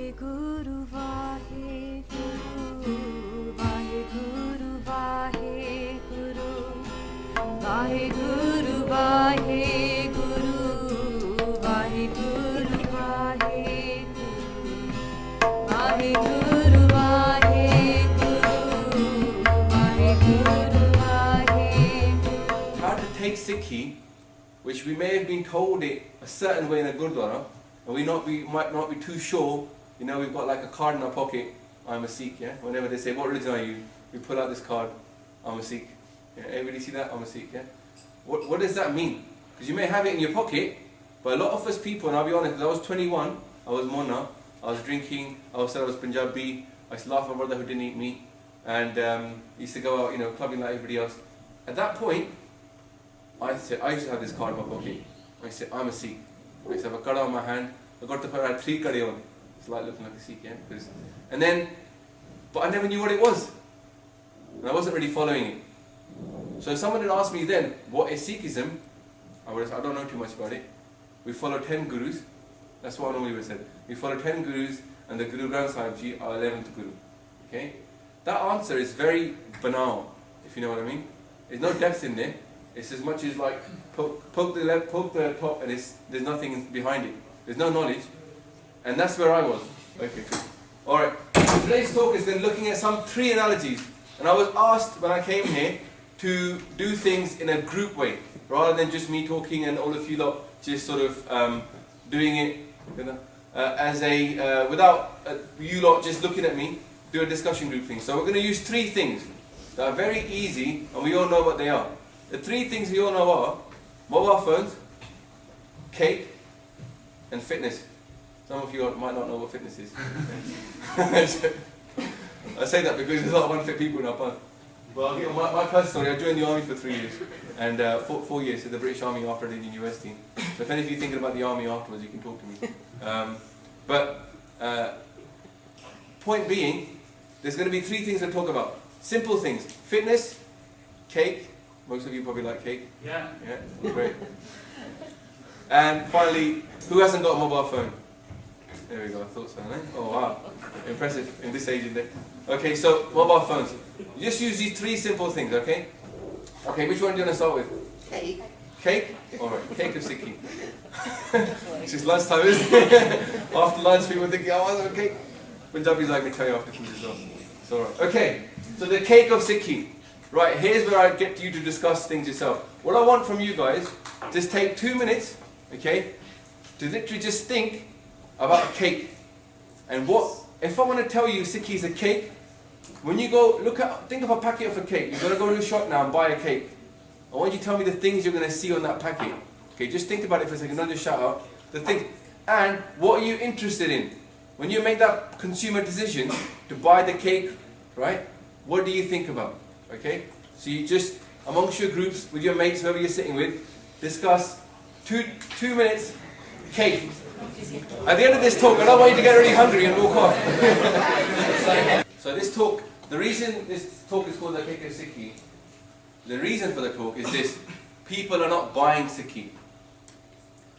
Vaheguru, Vaheguru, Vaheguru, Vaheguru, Vaheguru, Vaheguru, Vaheguru, Vaheguru, Vaheguru, Vaheguru, Vaheguru. How to take Sikhi, which we may have been told it a certain way in a Gurdwara, and we might not be too sure. You know, we've got like a card in our pocket, I'm a Sikh, yeah? Whenever they say, what religion are you? We pull out this card, I'm a Sikh. Yeah? Everybody see that? I'm a Sikh, yeah? What does that mean? Because you may have it in your pocket, but a lot of us people, and I'll be honest, because I was 21, I was Mona, I was drinking, I was Punjabi, I used to laugh at my brother who didn't eat meat, and used to go out, you know, clubbing like everybody else. At that point, I used to have this card in my pocket. I said, I'm a Sikh. I used to have a kada on my hand. I got to put out 3 kade on. It's like looking like a Sikh, yeah? But I never knew what it was. And I wasn't really following it. So if someone had asked me then, what is Sikhism? I would have said, I don't know too much about it. We follow 10 gurus. That's what I normally would have said. We follow 10 gurus, and the Guru Granth Sahib Ji, our 11th guru. Okay? That answer is very banal, if you know what I mean. There's no depth in there. It's as much as like poke the top, and there's nothing behind it. There's no knowledge, and that's where I was. Okay, cool. All right. So today's talk is then looking at some 3 analogies, and I was asked when I came here to do things in a group way, rather than just me talking and all of you lot just sort of doing it, you know, without you lot just looking at me. Do a discussion group thing. So we're going to use 3 things that are very easy, and we all know what they are. The 3 things we all know are mobile phones, cake, and fitness. Some of you might not know what fitness is. I say that because there's a lot of unfit people in our path. Well, I'll give you my personal story. I joined the army for 3 years, and 4 years in the British Army after I did university. So if any of you thinking about the army afterwards, you can talk to me. Point being, there's going to be 3 things to talk about. Simple things: fitness, cake. Most of you probably like cake. Yeah. Yeah, great. And finally, who hasn't got a mobile phone? There we go, I thought so, eh? Oh wow, impressive in this age, isn't it? Okay, so mobile phones. Just use these 3 simple things, okay? Okay, which one do you want to start with? Cake. Cake? Alright, cake of Sikhi. It's just lunchtime, isn't it? After lunch, people thinking, oh, I want a cake. Punjabis like me tell you after food as well. It's alright. Okay, so the cake of Sikhi. Right, here's where I get you to discuss things yourself. What I want from you guys, just take 2 minutes, okay, to literally just think about a cake. And if I want to tell you Sikhi is a cake, when you go, think of a packet of a cake. You're going to go to a shop now and buy a cake. I want you to tell me the things you're going to see on that packet. Okay, just think about it for a second, don't just shout out. The things. And what are you interested in? When you make that consumer decision to buy the cake, right, what do you think about? Okay, so you just, amongst your groups, with your mates, whoever you're sitting with, discuss 2 minutes, cake. At the end of this talk, I don't want you to get really hungry and walk off. So this talk, the reason this talk is called the Cake of Sikhi, the reason for the talk is this: people are not buying Sikhi.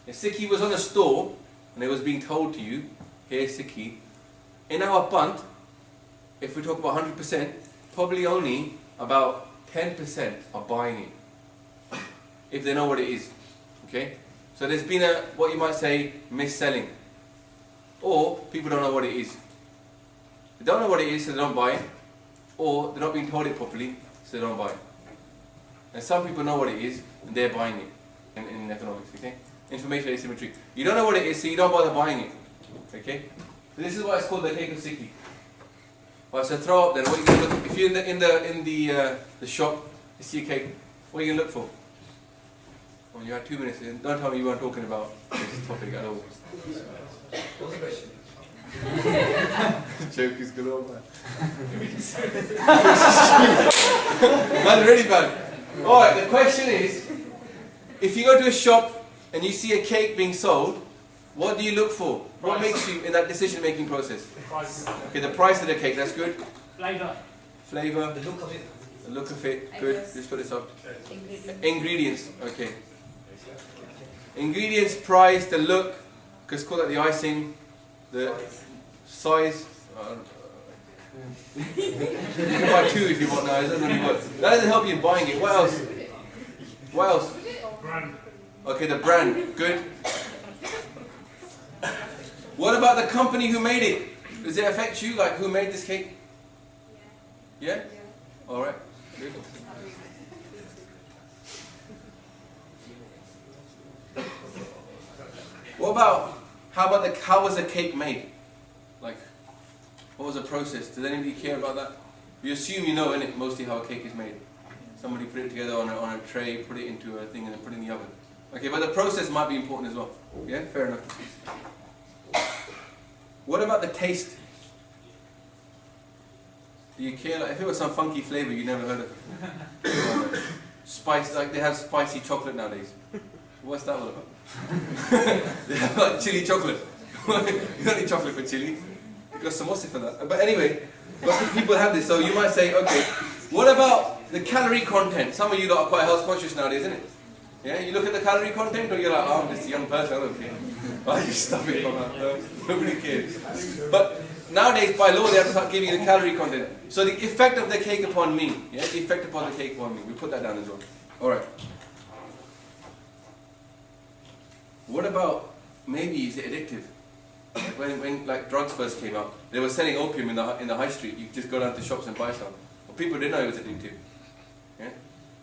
If Sikhi was on a store, and it was being told to you, here's Sikhi, in our Pant, if we talk about 100%, probably only about 10% are buying it, if they know what it is. Okay? So there's been what you might say, mis-selling. Or people don't know what it is. They don't know what it is, so they don't buy it. Or they're not being told it properly, so they don't buy it. And some people know what it is, and they're buying it in economics. Okay? Information asymmetry. You don't know what it is, so you don't bother buying it. Okay? So this is why it's called the cake of Sikhi. Alright, so throw up then. What are you going to look? If you're in the shop, you see a cake. What are you going to look for? Well, you had 2 minutes. Don't tell me you weren't talking about this topic at all. What's the question? Joke is good old man. That's really bad. Alright, the question is, if you go to a shop and you see a cake being sold, what do you look for? What makes you in that decision-making process? The price. Okay, the price of the cake, that's good. Flavour. Flavour. The look of it. The look of it, good. Let's put this up. Ingredients, okay. Ingredients, price, the look, because call it the icing, the size. You can buy 2 if you want now. It doesn't really work. That doesn't help you in buying it. What else? What else? Brand. Okay, the brand. Good. What about the company who made it? Does it affect you? Like who made this cake? Yeah? Alright. Good. How was the cake made? Like, what was the process? Does anybody care about that? You assume you know, innit, mostly how a cake is made. Somebody put it together on a tray, put it into a thing and then put it in the oven. Okay, but the process might be important as well. Yeah, fair enough. What about the taste? Do you care? Like, if it was some funky flavour you never heard of? Spice, like they have spicy chocolate nowadays. What's that all about? They have like chili chocolate. You don't need chocolate for chili. You got samosa for that. But anyway, but people have this, so you might say, okay, what about the calorie content? Some of you lot are quite health conscious nowadays, isn't it? Yeah, you look at the calorie content, or you're like, oh, I'm just a young person, I don't care. Oh, you stop it, mama. No, nobody cares. But nowadays, by law, they have to start giving you the calorie content. So the effect of the cake upon me, yeah, the effect upon the cake upon me. We put that down as well. All right. What about, maybe is it addictive? Like when like drugs first came out, they were selling opium in the high street. You just go down to shops and buy some. But people didn't know it was addictive. Yeah?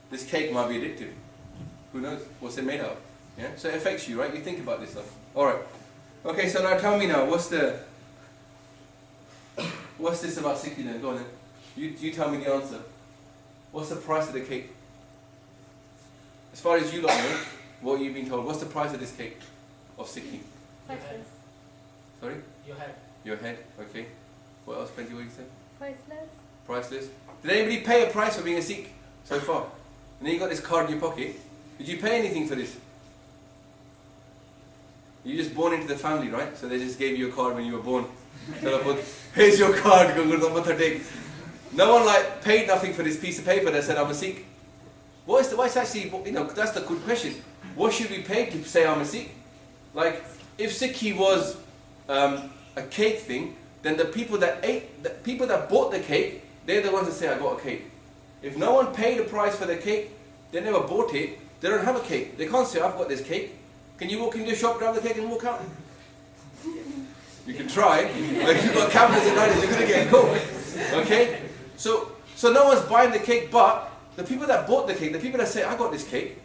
This cake might be addictive. Who knows? What's it made out of? Yeah? So it affects you, right? You think about this stuff. Alright. Okay, so now tell me now, what's this about Sikhi then? Go on then. You tell me the answer. What's the price of the cake? As far as you lot know, what you've been told, what's the price of this cake? Of Sikhi? Priceless. Sorry? Your head. Your head, okay. What else, Benji, what you said? Priceless. Priceless. Did anybody pay a price for being a Sikh so far? And then you got this card in your pocket. Did you pay anything for this? You just born into the family, right? So they just gave you a card when you were born. So here's your card, no one like paid nothing for this piece of paper that said I'm a Sikh. What's actually, that's the good question. What should we pay to say I'm a Sikh? Like, if Sikhi was a cake thing, then the people that bought the cake, they're the ones that say I got a cake. If no one paid a price for the cake, they never bought it, they don't have a cake. They can't say I've got this cake. Can you walk into a shop, grab the cake and walk out? You can try, but if you've got cameras in it, you're going to get caught. Okay? So no one's buying the cake, but the people that bought the cake, the people that say I got this cake,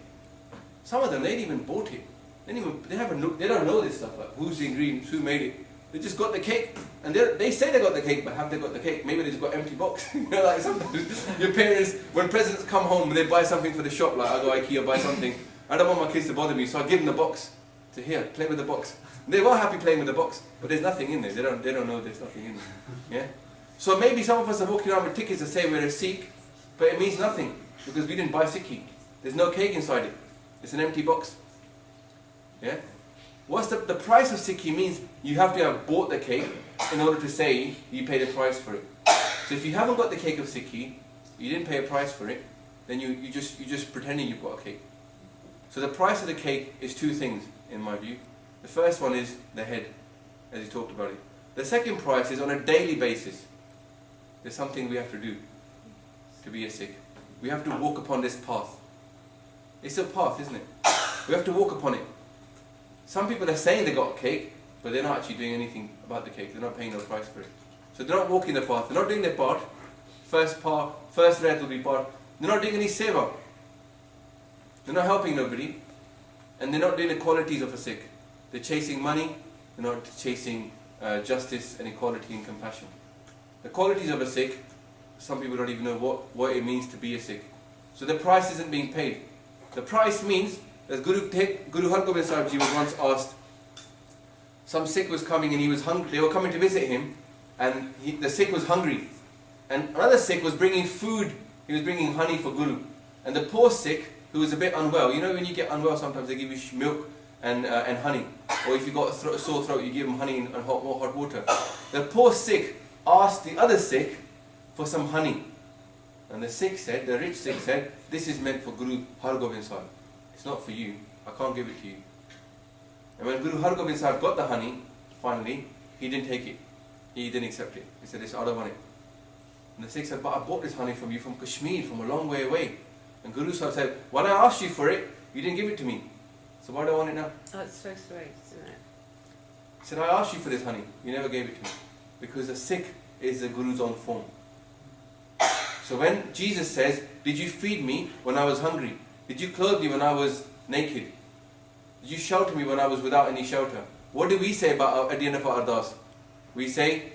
some of them, they ain't even bought it. They haven't looked, they don't know this stuff, like who's the ingredients, who made it. They just got the cake, and they say they got the cake, but have they got the cake? Maybe they just got empty box. Like sometimes your parents, when presents come home, they buy something for the shop, like I go IKEA, buy something. I don't want my kids to bother me, so I give them the box to here, play with the box. They were happy playing with the box, but there's nothing in there. They don't know there's nothing in there. Yeah. So maybe some of us are walking around with tickets that say we're a Sikh, but it means nothing because we didn't buy Sikhi. There's no cake inside it. It's an empty box. Yeah. What's the price of Sikhi means you have to have bought the cake in order to say you paid a price for it. So if you haven't got the cake of Sikhi, you didn't pay a price for it, then you're just pretending you've got a cake. So the price of the cake is 2 things in my view. The first one is the head, as you talked about it. The second price is on a daily basis. There's something we have to do to be a Sikh. We have to walk upon this path. It's a path, isn't it? We have to walk upon it. Some people are saying they got a cake, but they're not actually doing anything about the cake. They're not paying no price for it. So they're not walking the path. They're not doing their part. First red will be part. They're not doing any seva. They're not helping nobody. And they're not doing the qualities of a Sikh. They're chasing money. They're not chasing justice and equality and compassion. The qualities of a Sikh, some people don't even know what it means to be a Sikh. So the price isn't being paid. The price means, as Guru Hargobind Sahib Ji was once asked, some Sikh was coming and he was hungry. They were coming to visit him, and the Sikh was hungry. And another Sikh was bringing food. He was bringing honey for Guru. And the poor Sikh, who was a bit unwell, you know when you get unwell sometimes they give you milk and honey. Or if you got a sore throat, you give them honey and hot water. The poor Sikh asked the other Sikh for some honey. And the Sikh said, the rich Sikh said, this is meant for Guru Hargobind Sahib. It's not for you. I can't give it to you. And when Guru Hargobind Sahib got the honey, finally, he didn't take it. He didn't accept it. He said, I don't want it. And the Sikh said, but I bought this honey from you from Kashmir, from a long way away. And Guru Sahib said, when I asked you for it, you didn't give it to me. So why do I want it now? Oh, it's so sweet, isn't it? He said, I asked you for this honey. You never gave it to me. Because the Sikh is the Guru's own form. So when Jesus says, did you feed me when I was hungry? Did you clothe me when I was naked? Did you shelter me when I was without any shelter? What do we say about at the end of our ardas? We say,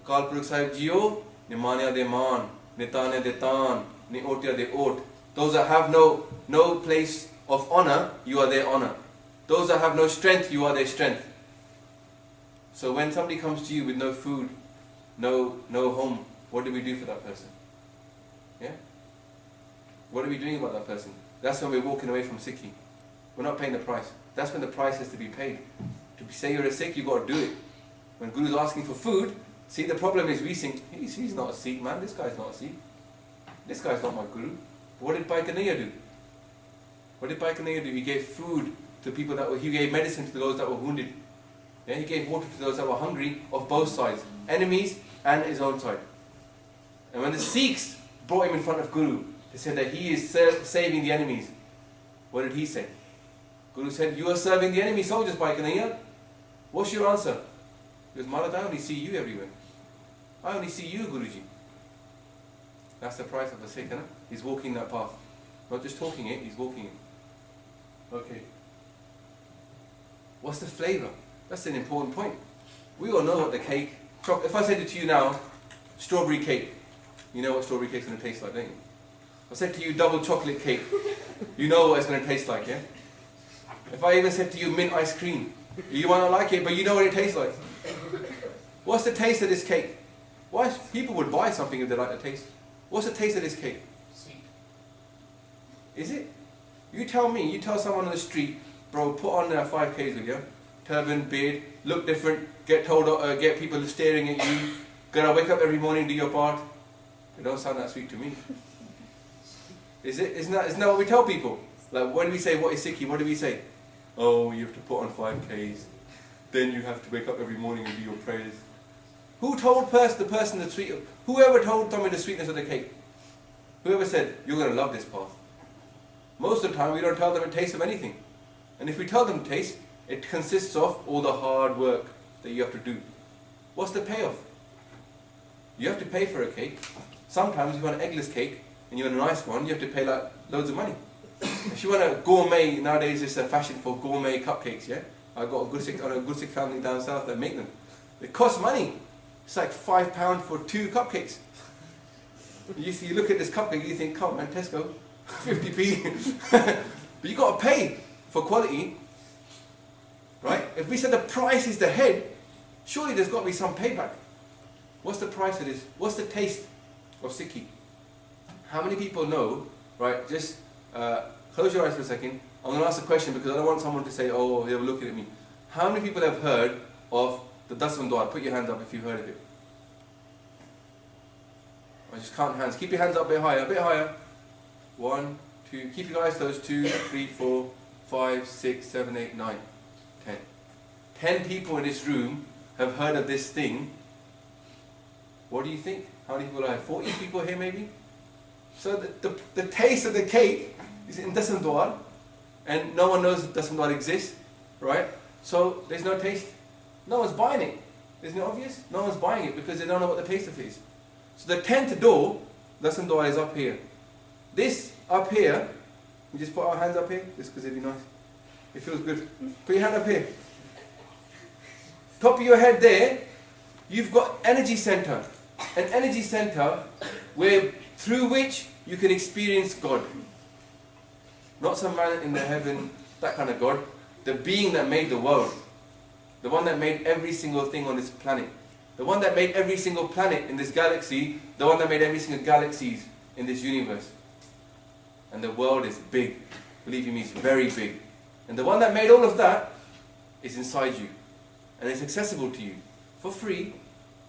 Akal Purukh Sahib Jiyo, ne manya de man, ne tane de tan, ne otya de ot. Those that have no place of honor, you are their honor. Those that have no strength, you are their strength. So when somebody comes to you with no food, no home, what do we do for that person? Yeah? What are we doing about that person? That's when we're walking away from Sikhi. We're not paying the price. That's when the price has to be paid. To say you're a Sikh, you've got to do it. When Guru's asking for food, see, the problem is we think, he's not a Sikh, man, this guy's not a Sikh. This guy's not my Guru. What did Bhai Kanhaiya do? What did Bhai Kanhaiya do? He gave food to people he gave medicine to those that were wounded. Yeah, he gave water to those that were hungry of both sides, enemies and his own side. And when the Sikhs brought him in front of Guru, they said that he is saving the enemies. What did he say? Guru said, you are serving the enemy soldiers, Bhai Kanhaiya. What's your answer? He goes, Maharaj, I only see you everywhere. I only see you, Guruji. That's the price of the Sikh, isn't it? He's walking that path. Not just talking it, he's walking it. Okay. What's the flavour? That's an important point. We all know what the cake... If I said it to you now, strawberry cake. You know what strawberry cake's going to taste like, don't you? If I said to you double chocolate cake, you know what it's going to taste like, yeah? If I even said to you mint ice cream, you might not like it, but you know what it tastes like. What's the taste of this cake? Why people would buy something if they like the taste? What's the taste of this cake? Sweet. Is it? You tell me, you tell someone on the street, bro, put on 5Ks with you, turban, beard, look different, get people staring at you, gotta wake up every morning, do your part. It don't sound that sweet to me. Is it? Isn't that what we tell people? Like when we say what is Sikhi, what do we say? Oh, you have to put on 5Ks, then you have to wake up every morning and do your prayers. Who told the person the sweet? Whoever told Tommy the sweetness of the cake? Whoever said, you're going to love this path? Most of the time we don't tell them a taste of anything. And if we tell them taste, it consists of all the hard work that you have to do. What's the payoff? You have to pay for a cake. Sometimes if you want an eggless cake, and you want a nice one, you have to pay like loads of money. If you want a gourmet, nowadays it's a fashion for gourmet cupcakes, yeah? I've got a Gursikh family down south that make them. It costs money. It's like £5 for 2 cupcakes. You look at this cupcake, you think, come on man, Tesco, 50p. But you got to pay for quality, right? If we said the price is the head, surely there's got to be some payback. What's the price of this? What's the taste of Sikhi? How many people know, right, just close your eyes for a second. I'm going to ask a question because I don't want someone to say, oh, they were looking at me. How many people have heard of the Dasam Dwar? Put your hands up if you've heard of it. I just count hands. Keep your hands up a bit higher, a bit higher. 1, 2, keep your eyes closed. 2, 3, 4, 5, 6, 7, 8, 9, 10. 10 people in this room have heard of this thing. What do you think? How many people are here? 40 people here maybe? So the taste of the cake is in Dasam Dwar, and no one knows that Dasam Dwar exists, right? So there's no taste. No one's buying it. Isn't it obvious? No one's buying it because they don't know what the taste of it is. So the 10th door, Dasam Dwar, is up here. This up here, we just put our hands up here, just because it'd be nice. It feels good. Put your hand up here. Top of your head there, you've got energy center. An energy center through which you can experience God. Not some man in the heaven, that kind of God. The being that made the world. The one that made every single thing on this planet. The one that made every single planet in this galaxy. The one that made every single galaxies in this universe. And the world is big. Believe me, it's very big. And the one that made all of that is inside you. And it's accessible to you. For free.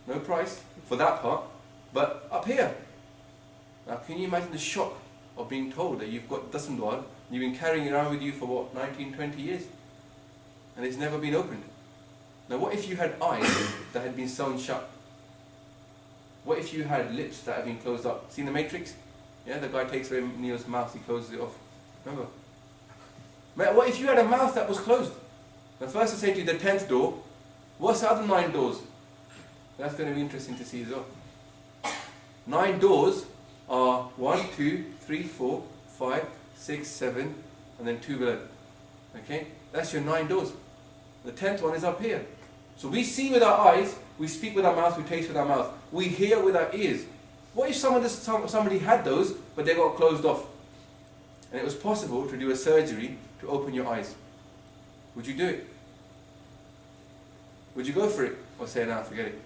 No price for that part. But up here. Now can you imagine the shock of being told that you've got Dasam Dwar, you've been carrying it around with you for what, 19, 20 years? And it's never been opened. Now what if you had eyes that had been sewn shut? What if you had lips that had been closed up? Seen the Matrix? Yeah, the guy takes away Neo's mouth, he closes it off. Remember? What if you had a mouth that was closed? Now first I say to you the 10th door, what's the other 9 doors? That's going to be interesting to see as well. 9 doors are 1, 2, 3, 4, 5, 6, 7, and then 2 below. Okay? That's your 9 doors. The 10th one is up here. So we see with our eyes, we speak with our mouth, we taste with our mouth, we hear with our ears. What if somebody had those, but they got closed off? And it was possible to do a surgery to open your eyes. Would you do it? Would you go for it? Or say, no, forget it.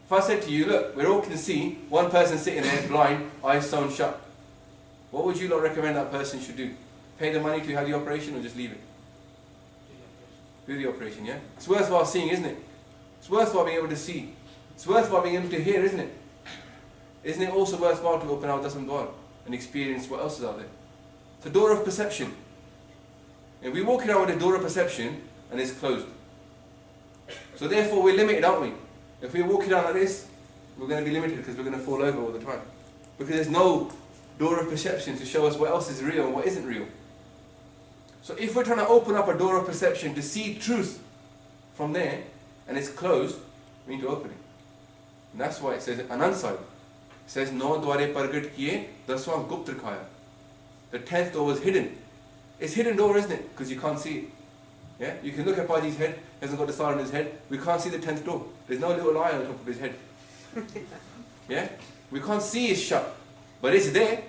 If I said to you, look, we all can see, one person sitting there blind, eyes sewn shut. What would you lot recommend that person should do? Pay the money to have the operation or just leave it? Do the operation, yeah? It's worthwhile seeing, isn't it? It's worthwhile being able to see. It's worthwhile being able to hear, isn't it? Isn't it also worthwhile to open our Dasam Dwar and experience what else is out there? It's a door of perception. And we walk around with a door of perception and it's closed. So therefore we're limited, aren't we? If we're walking around like this, we're going to be limited because we're going to fall over all the time. Because there's no door of perception to show us what else is real and what isn't real. So if we're trying to open up a door of perception to see truth from there, and it's closed, we need to open it. And that's why it says Anand Sahib. It says, No dware pargat kiye, daswan gupt rakhaya. The 10th door was hidden. It's hidden door, isn't it? Because you can't see it. Yeah? You can look at Paji's head, he hasn't got the star on his head. We can't see the 10th door. There's no little eye on the top of his head. Yeah? We can't see it's shut. But it's there.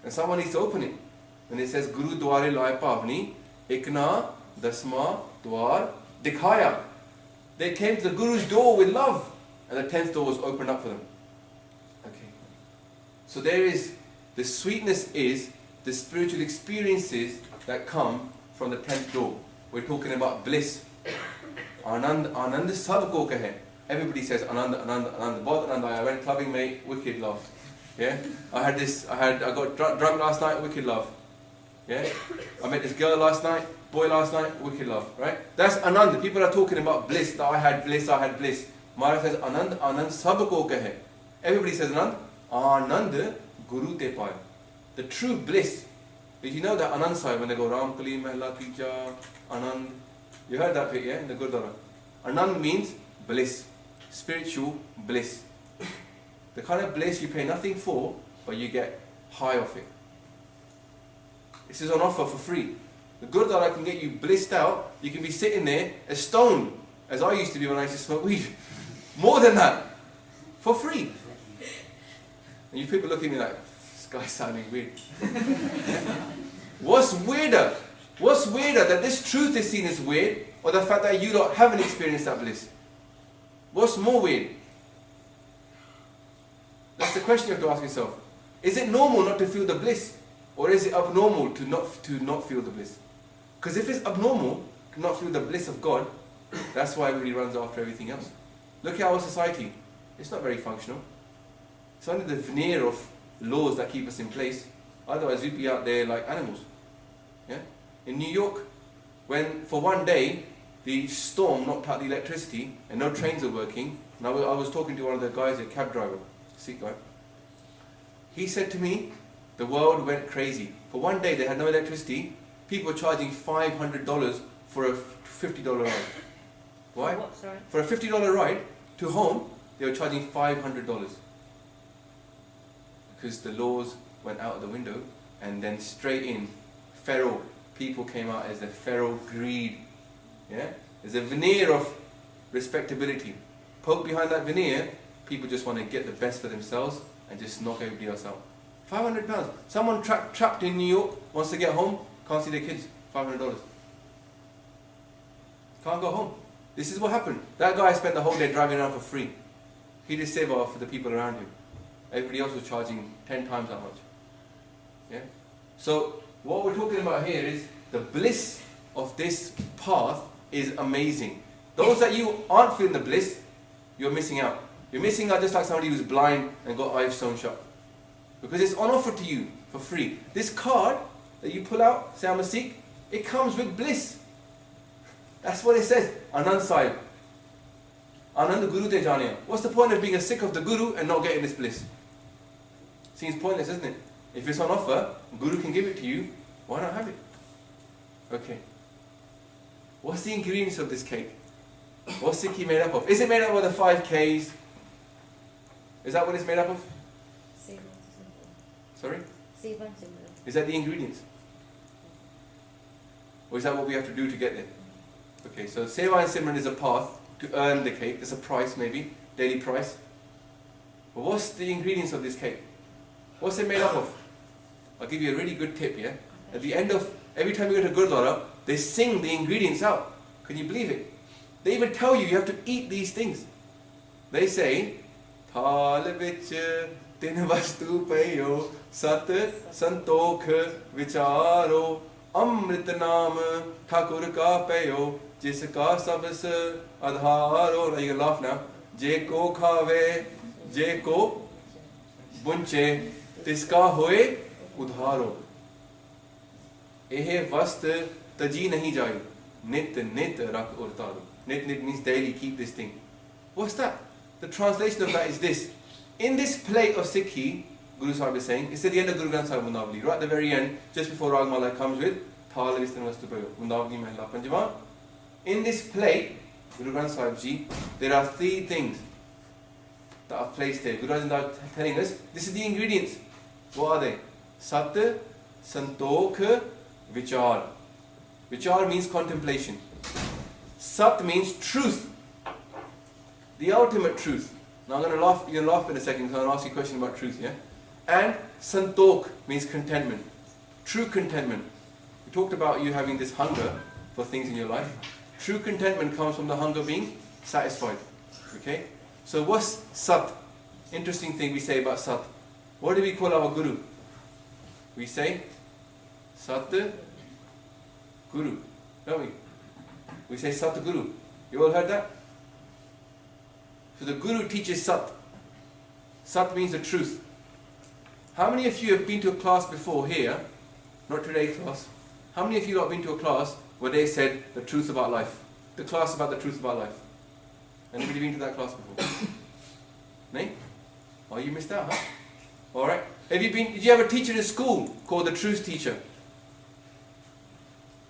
And someone needs to open it. And it says, Guru dware lai pavni, ikna dasma dwar dikhaya. They came to the Guru's door with love. And the 10th door was opened up for them. Okay. So there is, the sweetness is the spiritual experiences that come from the 10th door. We're talking about bliss. Anand, Anand sab ko kahe. Everybody says Anand, Anand, Anand. Bahut Anand aaya. I went clubbing, mate, wicked love. Yeah? I got drunk last night, wicked love. Yeah? I met this girl last night, boy last night, wicked love. Right? That's Anand. People are talking about bliss, that I had bliss, I had bliss. Maharaj says Anand, Anand sab ko kahe. Everybody says Anand. Anand Guru te paya. The true bliss. Did you know that Anand Sahib, when they go Ram Kali Mahla Tija, Anand, you heard that bit, yeah, in the Gurdwara? Anand means bliss, spiritual bliss. The kind of bliss you pay nothing for, but you get high off it. This is on offer for free. The Gurdwara can get you blissed out. You can be sitting there as stoned, as I used to be when I used to smoke weed. More than that, for free. And you people look at me like, this guy's sounding weird. What's weirder? What's weirder, that this truth is seen as weird, or the fact that you lot haven't experienced that bliss? What's more weird? That's the question you have to ask yourself. Is it normal not to feel the bliss? Or is it abnormal to not feel the bliss? Because if it's abnormal to not feel the bliss of God, that's why everybody runs after everything else. Look at our society. It's not very functional. It's only the veneer of laws that keep us in place. Otherwise we'd be out there like animals. Yeah? In New York, when for one day the storm knocked out the electricity and no trains were working, and I was talking to one of the guys, a cab driver, Sikh guy. He said to me, the world went crazy. For one day they had no electricity. People were charging $500 for a $50 ride. Why? For what, sorry? For a $50 ride to home, they were charging $500. Because the laws went out of the window, and then straight in, feral people came out as the feral greed. Yeah? There's a veneer of respectability. Poke behind that veneer, people just want to get the best for themselves and just knock everybody else out. £500. Someone trapped in New York wants to get home, can't see their kids. $500. Can't go home. This is what happened. That guy spent the whole day driving around for free. He did save off for the people around him. Everybody else was charging 10 times that much. Yeah? So what we're talking about here is the bliss of this path is amazing. Those that you aren't feeling the bliss, you're missing out. You're missing out just like somebody who's blind and got eyes sewn shut. Because it's on offer to you for free. This card that you pull out, say I'm a Sikh, it comes with bliss. That's what it says. Anand Sahib. Anand Guru te janiya. What's the point of being a Sikh of the Guru and not getting this bliss? Seems pointless, isn't it? If it's on offer, Guru can give it to you, why not have it? Okay. What's the ingredients of this cake? What's Sikhi made up of? Is it made up of the 5 Ks? Is that what it's made up of? Sorry? Is that the ingredients? Or is that what we have to do to get there? Okay, so Seva and Simran is a path to earn the cake. It's a price maybe, daily price. But what's the ingredients of this cake? What's it made up of? I'll give you a really good tip, yeah? At the end of, every time you go to Gurdwara, they sing the ingredients out. Can you believe it? They even tell you have to eat these things. They say, Thal vich tin vastu payo, sat santokh vicharo, amrit naam thakur ka payo, jiska sabs adharo. Now you can laugh now. Je ko khave, je ko bunche, tiska hoye udharo. Ehe vast taji nahi jai, nit nit rak urtaro. Nit means daily, keep this thing. What's that? The translation of that is this. In this plate of Sikhi, Guru Sahib is saying, it's at the end of Guru Granth Sahib Mundavali, right at the very end, just before Rag Mala comes with Thal Vistan Vastupayo, Mundavali Mahla Panjama. In this plate, Guru Granth Sahib Ji, there are 3 things that are placed there. Guru Granth Sahib is telling us, this is the ingredients. What are they? Sat, Santokh, Vichar. Vichar means contemplation. Sat means truth. The ultimate truth. Now I'm going to laugh, you're going to laugh in a second because I'm going to ask you a question about truth, yeah? And Santokh means contentment. True contentment. We talked about you having this hunger for things in your life. True contentment comes from the hunger being satisfied. Okay? So what's Sat? Interesting thing we say about Sat. What do we call our Guru? We say Sat Guru, don't we? We say Sat Guru. You all heard that? So the Guru teaches Sat. Sat means the truth. How many of you have been to a class before here? Not today's class. How many of you have been to a class where they said the truth about life? The class about the truth about life. Anybody been to that class before? No? Oh, you missed out, huh? Alright. Did you have a teacher in school called the truth teacher?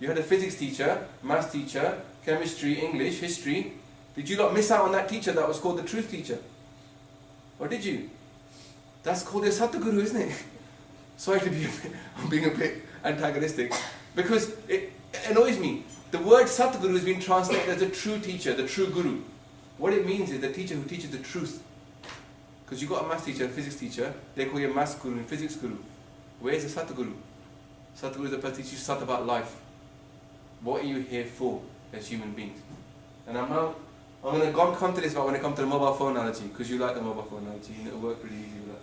You had a physics teacher, maths teacher, chemistry, English, history. Did you not miss out on that teacher that was called the truth teacher? Or did you? That's called your Satguru, isn't it? Sorry to be being a bit antagonistic. Because it annoys me. The word Satguru has been translated as a true teacher, the true Guru. What it means is the teacher who teaches the truth. Because you've got a maths teacher, a physics teacher, they call you a maths guru and physics guru. Where's the Satguru? Satguru is the person who teaches you Sat about life. What are you here for as human beings? And I'm going to come to this when it comes to the mobile phone analogy, because you like the mobile phone analogy and it'll work really easy with that.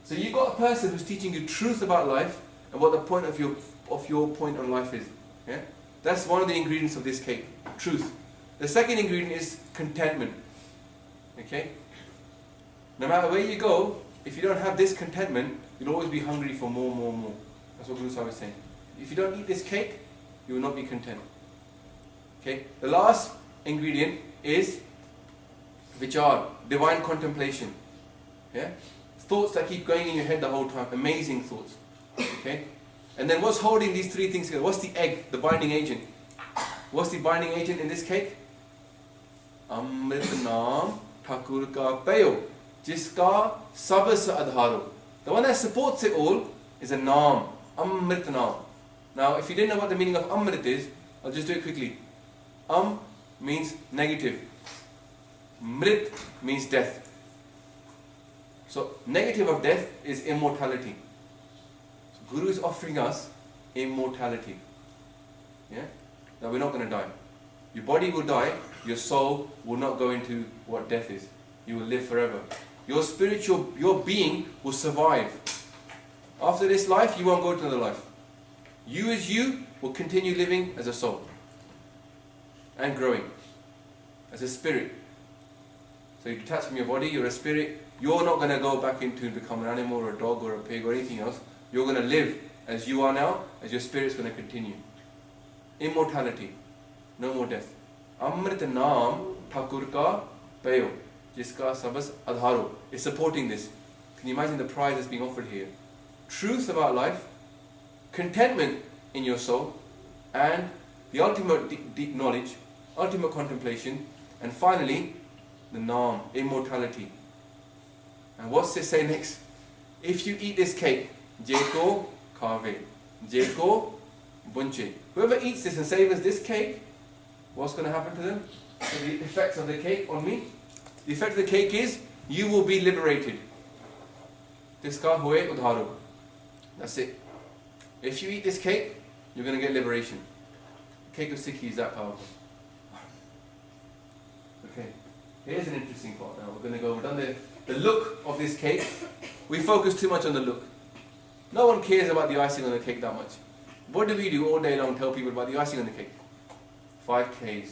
So you've got a person who's teaching you truth about life and what the point of your point on life is. Yeah? That's one of the ingredients of this cake, truth. The second ingredient is contentment. Okay? No matter where you go, if you don't have this contentment, you'll always be hungry for more, more, more. That's what Guru Sahib is saying. If you don't eat this cake, you will not be content. Okay? The last ingredient is vichar, divine contemplation. Yeah? Thoughts that keep going in your head the whole time, amazing thoughts. Okay? And then what's holding these 3 things together? What's the egg, the binding agent? What's the binding agent in this cake? Amrit naam thakur ka payo, jiska sabas adharo. The one that supports it all is a naam, Amrit naam. Now, if you didn't know what the meaning of Amrit is, I'll just do it quickly. Means negative. Mrit means death. So, negative of death is immortality. So, Guru is offering us immortality. Yeah? Now, we're not going to die. Your body will die, your soul will not go into what death is. You will live forever. Your spiritual, your being will survive. After this life, you won't go to another life. You as you will continue living as a soul and growing as a spirit. So you detach from your body, you're a spirit. You're not going to go back into become an animal or a dog or a pig or anything else. You're going to live as you are now, as your spirit's going to continue. Immortality. no more death. Amrit naam Thakur ka payo, jiska sabas adharo, is supporting this. Can you imagine the prize that's being offered here? Truth about life, contentment in your soul, and the ultimate deep knowledge, ultimate contemplation, and finally, the naam, immortality. And what's this say next? If you eat this cake, Jeko kave, Jeko bunche. Whoever eats this and savors this cake, what's going to happen to them? So the effects of the cake on me? The effect of the cake is, you will be liberated. Tiska hoye udharo. That's it. If you eat this cake, you're going to get liberation. Cake of Sikhi is that powerful. Okay, here's an interesting part now. We're going to go, we've done the look of this cake. We focus too much on the look. No one cares about the icing on the cake that much. What do we do all day long? Tell people about the icing on the cake. 5Ks,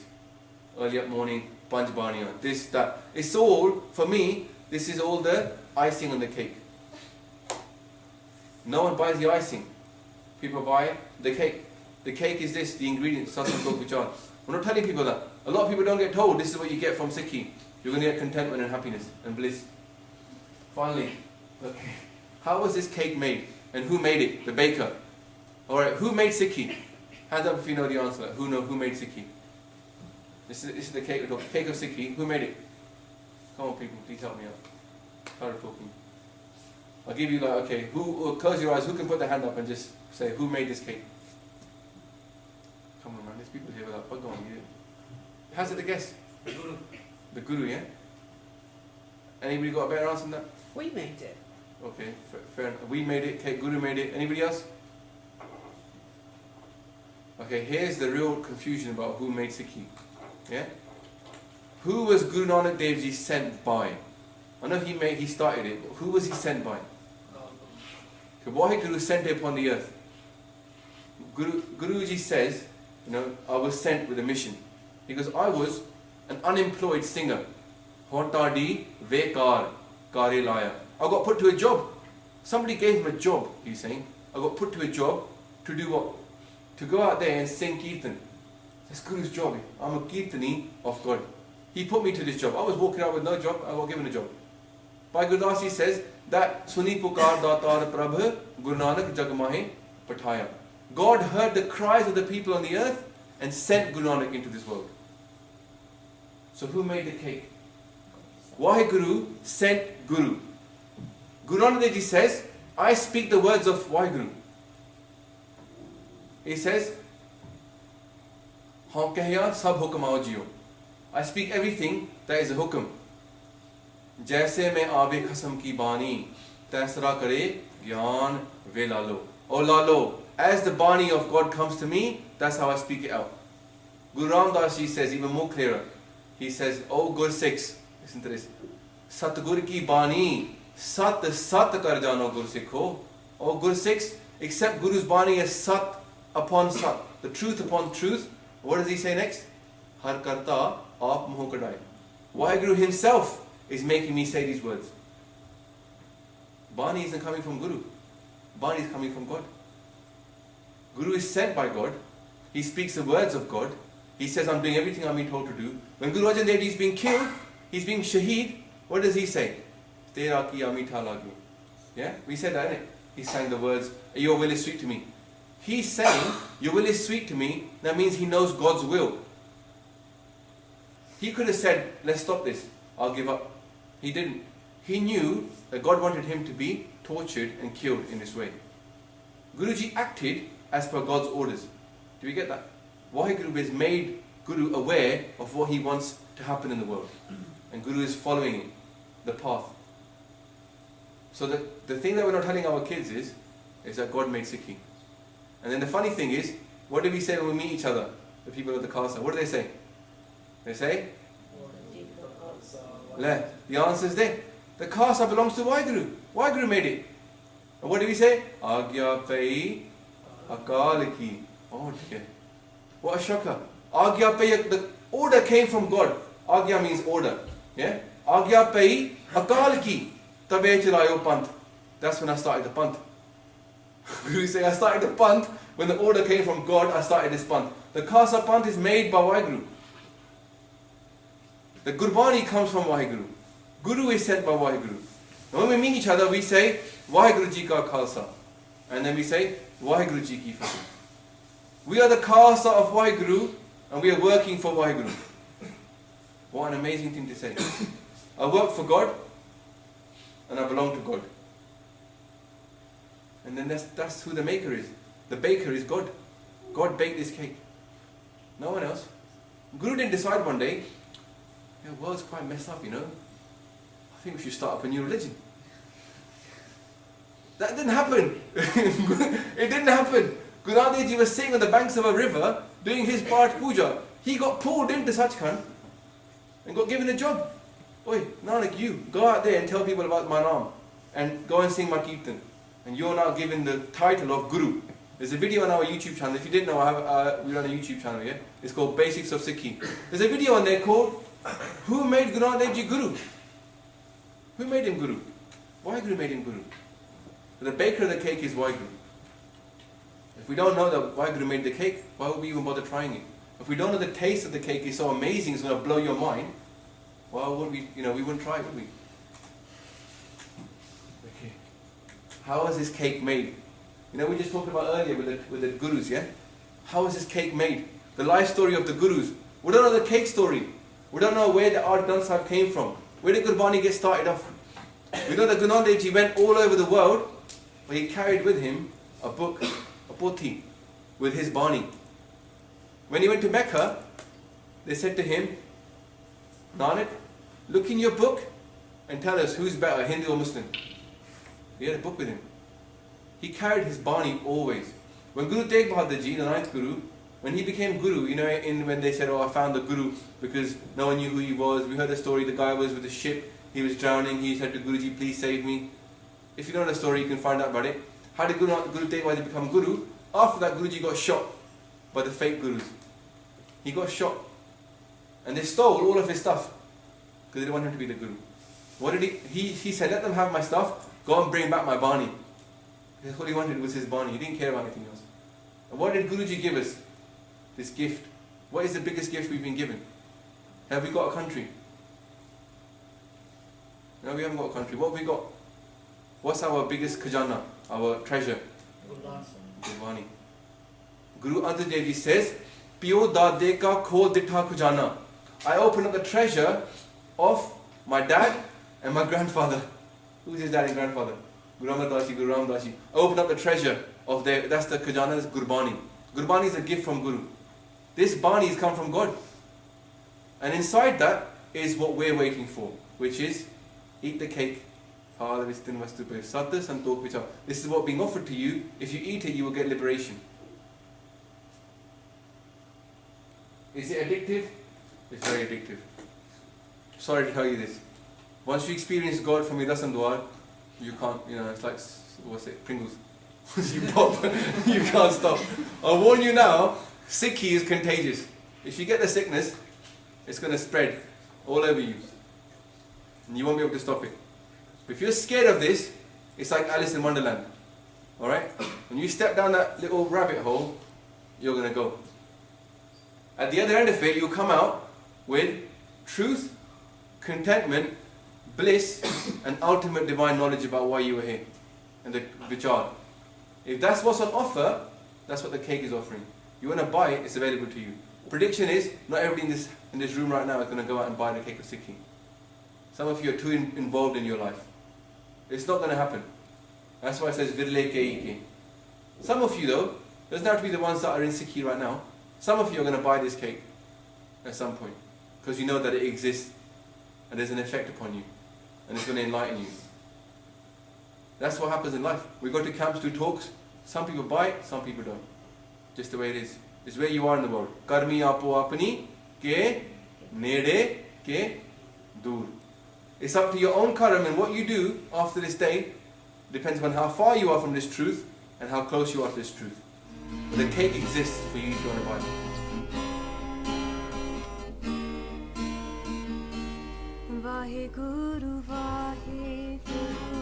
early up morning, Panj Baniya, this, that. It's all, for me, this is all the icing on the cake. No one buys the icing. People buy the cake. The cake is this, the ingredients, satsang vichar. We're not telling people that. A lot of people don't get told this is what you get from Sikhi. You're going to get contentment and happiness and bliss. Finally, okay, how was this cake made? And who made it? The baker. Alright, who made Sikhi? Hands up if you know the answer. Who made Sikhi? This is the cake of Sikhi. Who made it? Come on people, please help me out. Start talking. I'll give you like, okay, close your eyes, who can put their hand up and just say, who made this cake? Come on man, there's people here without bug on you. Hazard a guess. The Guru. The Guru, yeah? Anybody got a better answer than that? We made it. Okay, fair enough. We made it, okay, Guru made it. Anybody else? Okay, here's the real confusion about who made Sikhi. Yeah? Who was Guru Nanak Dev Ji sent by? I know he started it, but who was he sent by? Okay, Waheguru sent it upon the earth. Guruji says, I was sent with a mission. He goes, I was an unemployed singer. Hontadi Vekar Kare Laya. I got put to a job. Somebody gave him a job, he's saying. I got put to a job to do what? To go out there and sing Kirtan. That's Guru's job. I'm a Kirtani of God. He put me to this job. I was walking out with no job, I got given a job. Bhai Gurdas says that Suni Pukar Datar Prabh Guru Nanak Jagmahe Pathaya. God heard the cries of the people on the earth and sent Guru Nanak into this world. So who made the cake? Waheguru sent Guru. Guru Nanak Dev Ji says, I speak the words of Waheguru. He says, Haun kahya sab hukam aao jiyo. I speak everything that is a hukam. Jaise mein aave khasam ki bani, taisra kare gyan ve lalo. Oh lalo, as the bani of God comes to me, that's how I speak it out. Guru Ram Das Ji says even more clearer. He says, oh Gursikhs, listen to this. Satgur ki bani, sat kar jano Gursikho. Oh Gursikhs, accept Guru's bani as sat upon sat, the truth upon truth. What does he say next? Har karta aap moh kadai. Waheguru himself is making me say these words. Bani isn't coming from Guru. Bani is coming from God. Guru is sent by God. He speaks the words of God. He says, I'm doing everything I'm being told to do. When Guru Arjan Dev Ji is being killed, he's being shaheed, what does he say? Tera ki amitha lagi. Yeah? We said that, innit? He sang the words, your will is sweet to me. He's saying, your will is sweet to me, that means he knows God's will. He could have said, let's stop this, I'll give up. He didn't. He knew that God wanted him to be tortured and killed in this way. Guruji acted as per God's orders. Do we get that? Waheguru has made Guru aware of what he wants to happen in the world. And Guru is following it, the path. So the thing that we're not telling our kids is that God made Sikhi. And then the funny thing is, what do we say when we meet each other? The people of the Khalsa, what do they say? They say? Le. The answer is there. The Khalsa belongs to Waheguru. Waheguru made it. And what do we say? Agya Pai Akal Ki. Oh dear. What a shocker. Agya Pai, the order came from God. Agya means order. Yeah? Agya Pai Akal Ki. Tabe Chalayo Panth. That's when I started the Panth. Guru say, I started the panth, when the order came from God, I started this panth. The Khalsa panth is made by Waheguru. The Gurbani comes from Waheguru. Guru is sent by Waheguru. And when we meet each other, we say, Waheguru Ji Ka Khalsa. And then we say, Waheguru Ji Ki Fateh. We are the Khalsa of Waheguru, and we are working for Waheguru. What an amazing thing to say. I work for God, and I belong to God. And then that's who the maker is. The baker is God. God baked this cake. No one else. Guru didn't decide one day, the world's quite messed up, you know. I think we should start up a new religion. That didn't happen. It didn't happen. Guru Nanak Dev Ji was sitting on the banks of a river doing his Path Puja. He got pulled into Sachkhand and got given a job. Oi, Nanak, you go out there and tell people about my Naam and go and sing my Kirtan. And you're now given the title of Guru. There's a video on our YouTube channel. If you didn't know, we run a YouTube channel, yeah? It's called Basics of Sikhi. There's a video on there called Who Made Guru Nanak Dev Ji Guru? Who made him Guru? Waheguru made him Guru. The baker of the cake is Waheguru. If we don't know that Waheguru made the cake, why would we even bother trying it? If we don't know the taste of the cake is so amazing, it's going to blow your mind, why would we, we wouldn't try it, would we? Okay. How is this cake made? We just talked about earlier with the gurus, yeah? How is this cake made? The life story of the gurus. We don't know the cake story. We don't know where the Art Granth Sahib came from. Where did Gurbani get started off? We know that Guru Nanak Dev Ji went all over the world, but he carried with him a book, a poti, with his Bani. When he went to Mecca, they said to him, Nanak, look in your book and tell us who's better, Hindu or Muslim. He had a book with him. He carried his Bani always. When Guru Tegh Bahadur Ji, the 9th Guru, when he became Guru, when they said, I found the Guru because no one knew who he was. We heard the story, the guy was with a ship, he was drowning, he said to Guruji, please save me. If you know the story, you can find out about it. How did Guru Tegh Bahadur become Guru? After that, Guruji got shot by the fake Gurus. He got shot. And they stole all of his stuff because they didn't want him to be the Guru. What did he said, let them have my stuff, go and bring back my Bani. That's all he wanted was his Bani. He didn't care about anything else. And what did Guruji give us? This gift. What is the biggest gift we've been given? Have we got a country? No, we haven't got a country. What have we got? What's our biggest khajana, our treasure? Gurbani. Guru Angad Dev Ji says, Pio Dade ka khol ditha khajana. I open up the treasure of my dad and my grandfather. Who's his dad and grandfather? Guru Amar Das Ji, Guru Ram Das Ji. I open up the treasure of that's the khajana's Gurbani. Gurbani is a gift from Guru. This Bani has come from God. And inside that is what we're waiting for, which is eat the cake. This is what being offered to you. If you eat it, you will get liberation. Is it addictive? It's very addictive. Sorry to tell you this. Once you experience God from your Dasam Dwar, you can't, it's like, what's it, Pringles. You pop, you can't stop. I warn you now, Sikhi is contagious. If you get the sickness, it's going to spread all over you. And you won't be able to stop it. But if you're scared of this, it's like Alice in Wonderland. Alright? When you step down that little rabbit hole, you're going to go. At the other end of it, you'll come out with truth, contentment, bliss, and ultimate divine knowledge about why you were here. And the vichar. If that's what's on offer, that's what the cake is offering. You want to buy it, it's available to you. Prediction is, not everybody in this room right now is going to go out and buy the cake of Sikhi. Some of you are too involved in your life. It's not going to happen. That's why it says, Virle ke ke. Some of you though, doesn't have to be the ones that are in Sikhi right now. Some of you are going to buy this cake at some point. Because you know that it exists and there's an effect upon you. And it's going to enlighten you. That's what happens in life. We go to camps, do talks. Some people buy it, some people don't. Just the way it is. It's where you are in the world. Karmi apo apni ke nede ke dur. It's up to your own karam, and what you do after this day depends on how far you are from this truth and how close you are to this truth. But the cake exists for you if you want to buy it. Vaheguru, Vaheguru.